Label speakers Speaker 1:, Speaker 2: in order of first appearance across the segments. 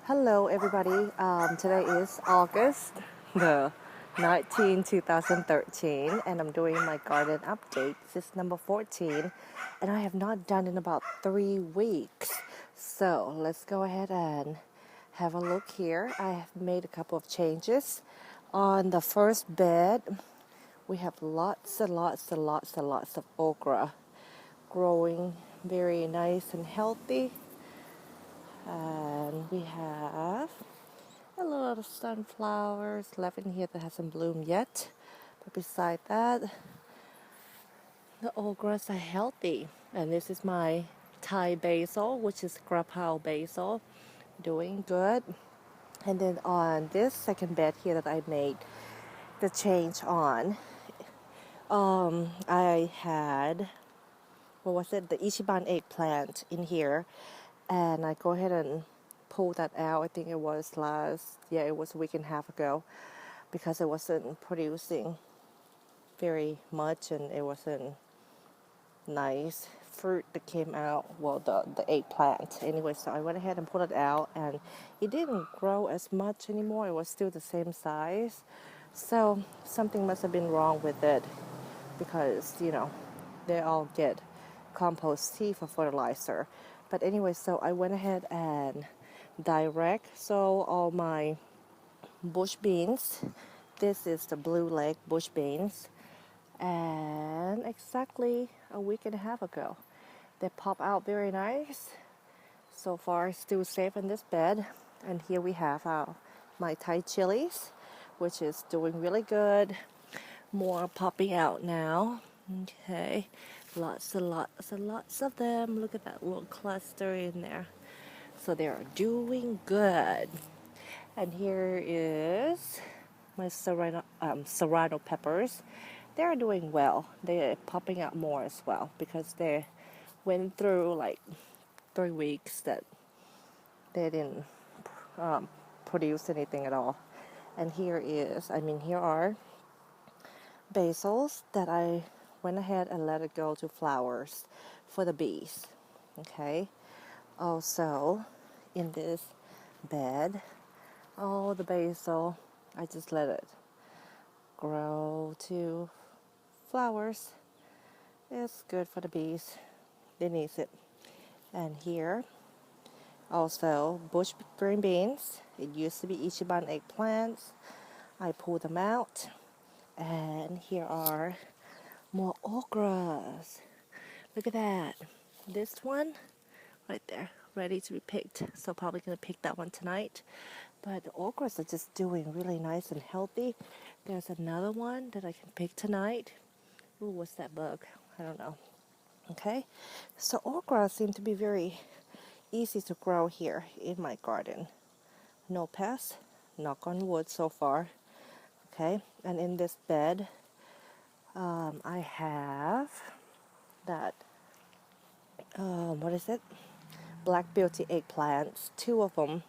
Speaker 1: Hello, everybody. Today is August the 19th, 2013, and I'm doing my garden update. This is number 14, and I have not done in about 3 weeks. So let's go ahead and have a look here. I have made a couple of changes. On the first bed, we have lots and lots and lots and lots of okra growing very nice and healthy. And we have a lot of sunflowers left in here that hasn't bloomed yet. But beside that, the okras are healthy. And this is my Thai basil, which is grapao basil, doing good. And then on this second bed here that I made the change on, I had, the Ichiban eggplant in here. And I go ahead and pull that out. I think it was it was a week and a half ago, because it wasn't producing very much and it wasn't nice fruit that came out. Well, the eggplant anyway. So I went ahead and pulled it out, and it didn't grow as much anymore. It was still the same size. So something must have been wrong with it, because they all get compost tea for fertilizer. But anyway, so I went ahead and direct sow all my bush beans. This is the blue leg bush beans. And exactly a week and a half ago, they pop out very nice. So far, still safe in this bed. And here we have my Thai chilies, which is doing really good. More popping out now. Okay, lots and lots and lots of them. Look at that little cluster in there. So they're doing good. And here is my serrano peppers. They're doing well. They're popping out more as well, because they went through like 3 weeks that they didn't produce anything at all. And here are basils that I went ahead and let it go to flowers for the bees. Okay. Also, in this bed, all the basil, I just let it grow to flowers. It's good for the bees. They need it. And here, also bush green beans. It used to be Ichiban eggplants. I pulled them out. And here are more okras. Look at that. This one right there, ready to be picked. So probably going to pick that one tonight. But the okras are just doing really nice and healthy. There's another one that I can pick tonight. Ooh, what's that bug? I don't know. Okay. So okra seem to be very easy to grow here in my garden. No pests. Knock on wood so far. Okay. And in this bed, I have that, Black Beauty eggplants, 2 of them.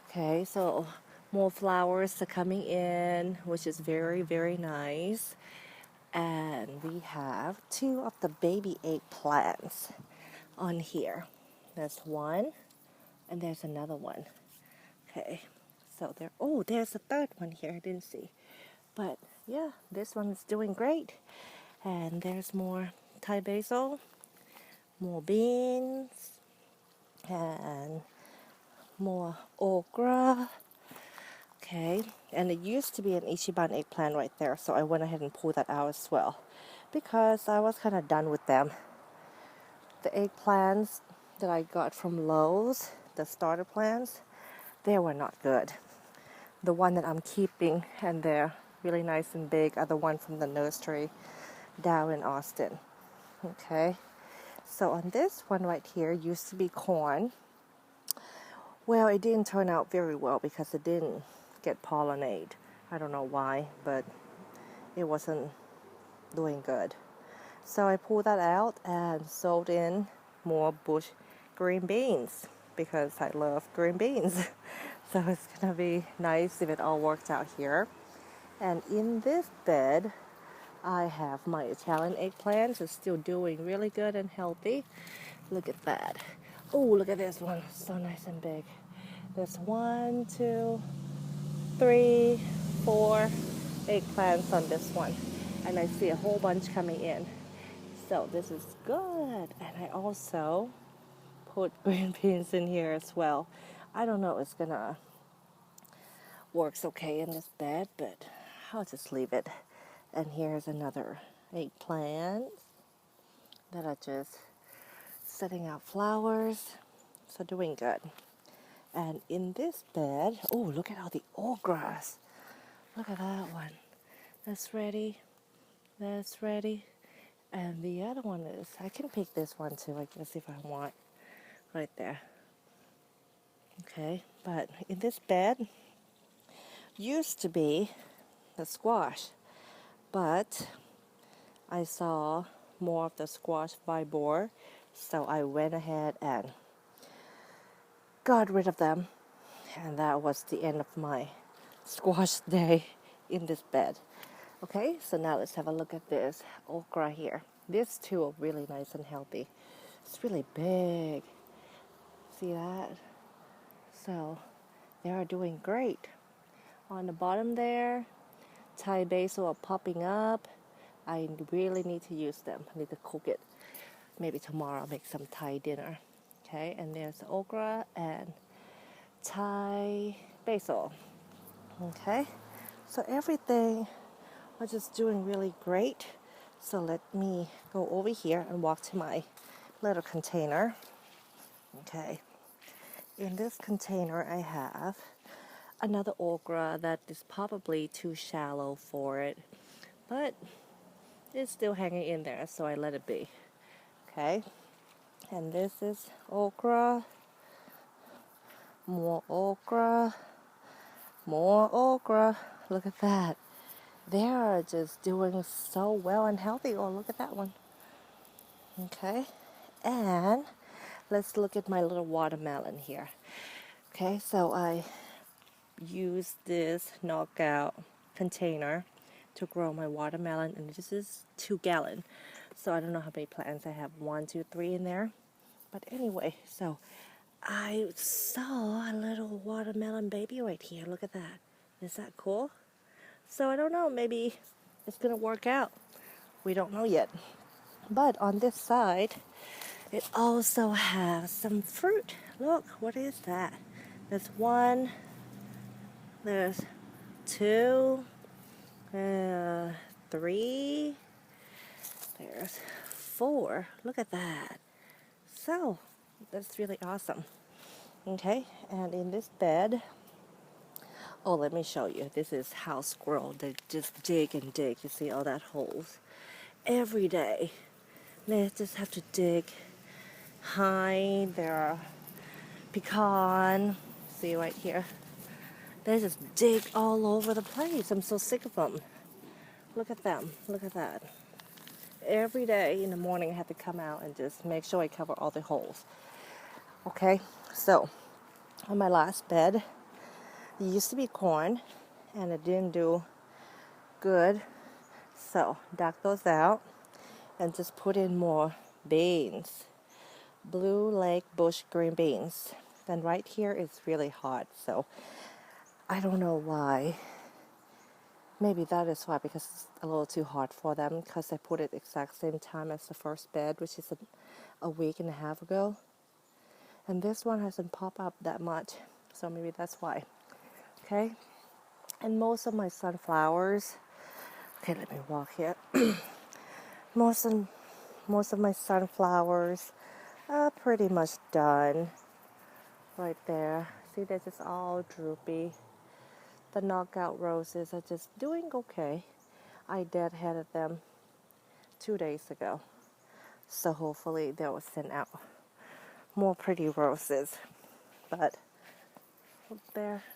Speaker 1: Okay, so more flowers are coming in, which is very, very nice. And we have 2 of the baby eggplants on here. There's one, and there's another one. Okay, so there's a third one here I didn't see. But yeah, this one's doing great. And there's more Thai basil, more beans, and more okra. Okay, and it used to be an Ichiban eggplant right there, so I went ahead and pulled that out as well, because I was kind of done with them. The eggplants that I got from Lowe's, the starter plants, they were not good. The one that I'm keeping, and they're really nice and big, are the one from the nursery down in Austin. Okay, so on this one right here used to be corn. Well, it didn't turn out very well because it didn't get pollinated. I don't know why, but it wasn't doing good. So I pulled that out and sowed in more bush green beans, because I love green beans. So it's going to be nice if it all works out here. And in this bed, I have my Italian eggplants. It's still doing really good and healthy. Look at that. Oh, look at this one. So nice and big. There's 1, 2, 3, 4 eggplants on this one. And I see a whole bunch coming in. So this is good. And I also put green beans in here as well. I don't know if it's gonna works okay in this bed, but I'll just leave it. And here's another eggplant that are just setting out flowers. So doing good. And in this bed, oh, look at all the allgrass. Look at that one. That's ready. That's ready. And the other one is, I can pick this one too, I guess, if I want. Right there. Okay, but in this bed used to be the squash, but I saw more of the squash vibore, so I went ahead and got rid of them, and that was the end of my squash day in this bed. Okay, so now let's have a look at this okra here. These two are really nice and healthy. It's really big. See that? So they are doing great. On the bottom there, Thai basil are popping up. I really need to use them. I need to cook it. Maybe tomorrow I'll make some Thai dinner. Okay, and there's okra and Thai basil. Okay, so everything are just doing really great. So let me go over here and walk to my little container. Okay, in this container I have another okra that is probably too shallow for it, but it's still hanging in there, so I let it be. Okay, and this is okra, more okra, more okra. Look at that. They are just doing so well and healthy. Oh, look at that one. Okay, and let's look at my little watermelon here. Okay, so I use this knockout container to grow my watermelon, and this is 2 gallon. So I don't know how many plants I have, 1, 2, 3 in there. But anyway, so I saw a little watermelon baby right here. Look at that. Is that cool? So I don't know, maybe it's gonna work out. We don't know yet. But on this side, it also has some fruit. Look, what is that? There's 1, there's 2, 3, there's 4. Look at that. So that's really awesome. Okay, and in this bed, oh, let me show you. This is house squirrel. They just dig and dig. You see all that holes every day. They just have to dig, hide their pecan. See right here. They just dig all over the place. I'm so sick of them. Look at them. Look at that. Every day in the morning I have to come out and just make sure I cover all the holes. Okay, so on my last bed, it used to be corn and it didn't do good. So dug those out and just put in more beans. Blue Lake Bush green beans. Then right here it's really hot, so I don't know why. Maybe that is why, because it's a little too hot for them, because I put it exact same time as the first bed, which is a week and a half ago. And this one hasn't popped up that much, so maybe that's why. Okay, and most of my sunflowers, okay, let me walk here. most of my sunflowers are pretty much done. Right there, see, they're just all droopy. The knockout roses are just doing okay. I deadheaded them 2 days ago, so hopefully they will send out more pretty roses. But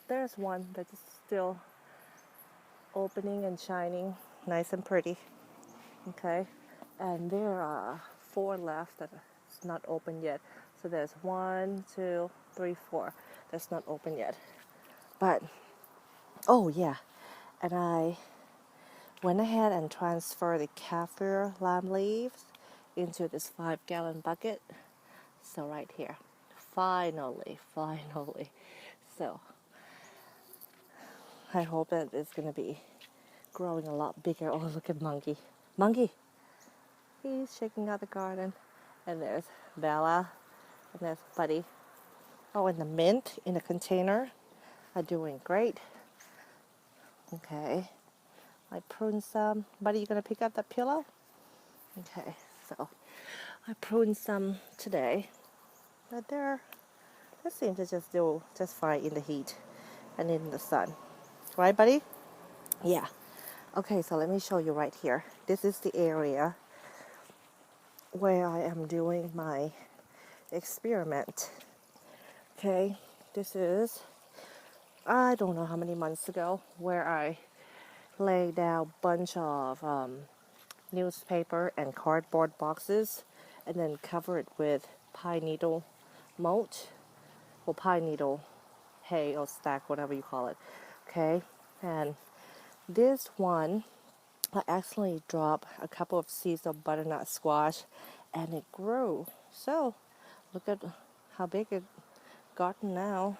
Speaker 1: there's one that is still opening and shining, nice and pretty. Okay, and there are 4 left that is not open yet. So there's 1, 2, 3, 4 that's not open yet. But oh yeah, and I went ahead and transferred the kaffir lime leaves into this 5-gallon bucket. So right here, finally. So I hope that it's going to be growing a lot bigger. Oh, look at Monkey. Monkey! He's checking out the garden. And there's Bella. And there's Buddy. Oh, and the mint in the container are doing great. Okay. I pruned some. Buddy, you going to pick up that pillow? Okay, so I pruned some today. But they seem to just do just fine in the heat and in the sun. Right, Buddy? Yeah. Okay, so let me show you right here. This is the area where I am doing my experiment. Okay, this is, I don't know how many months ago, where I laid down a bunch of newspaper and cardboard boxes and then cover it with pine needle mulch or pine needle hay or stack, whatever you call it. Okay, and this one I accidentally dropped a couple of seeds of butternut squash and it grew. So look at how big it gotten now.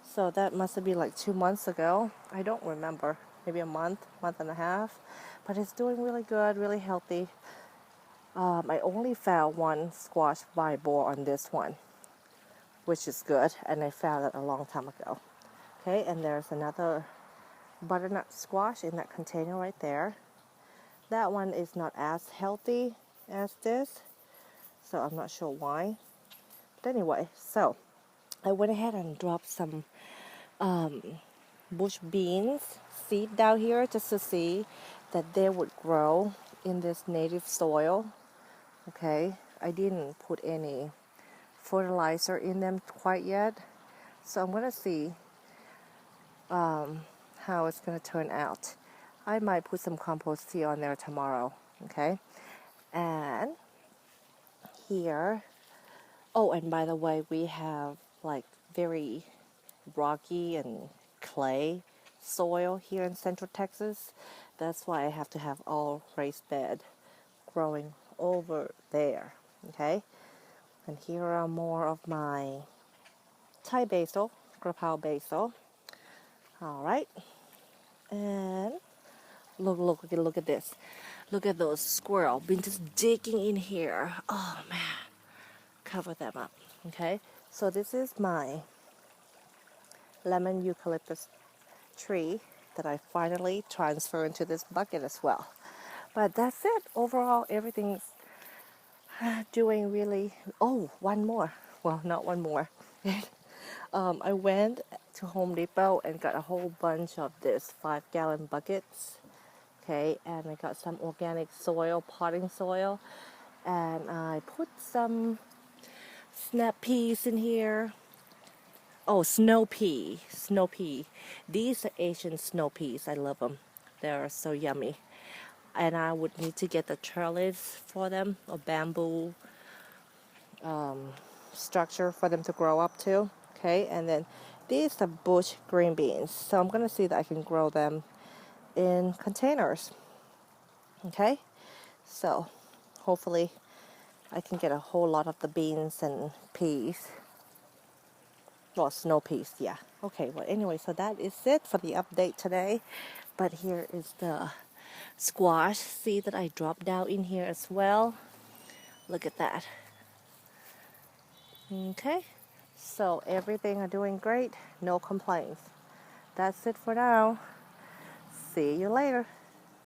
Speaker 1: So that must have been like 2 months ago. I don't remember. Maybe a month and a half. But it's doing really good, really healthy. I only found one squash vibore on this one, which is good. And I found it a long time ago. Okay, and there's another butternut squash in that container right there. That one is not as healthy as this, so I'm not sure why. But anyway, so I went ahead and dropped some bush beans seed down here just to see that they would grow in this native soil. Okay, I didn't put any fertilizer in them quite yet, so I'm gonna see how it's gonna turn out. I might put some compost tea on there tomorrow. Okay, and here, oh, and by the way, we have like very rocky and clay soil here in Central Texas. That's why I have to have all raised bed growing over there. Okay, and here are more of my Thai basil, grapau basil. All right, and look at this. Look at those squirrels been just digging in here. Oh man, cover them up. Okay, so this is my lemon eucalyptus tree that I finally transfer into this bucket as well. But that's it. Overall, everything's doing really. Oh, one more. Well, not one more. I went to Home Depot and got a whole bunch of this 5-gallon buckets. Okay, and I got some organic soil, potting soil, and I put some snap peas in here. Oh, snow pea. These are Asian snow peas. I love them. They're so yummy. And I would need to get the trellis for them, or bamboo structure for them to grow up to. Okay, and then these are bush green beans. So I'm going to see that I can grow them in containers. Okay, so hopefully I can get a whole lot of the beans and peas. Well, snow peas, yeah. Okay, well, anyway, so that is it for the update today. But here is the squash seed that I dropped down in here as well. Look at that. Okay, so everything are doing great. No complaints. That's it for now. See you later.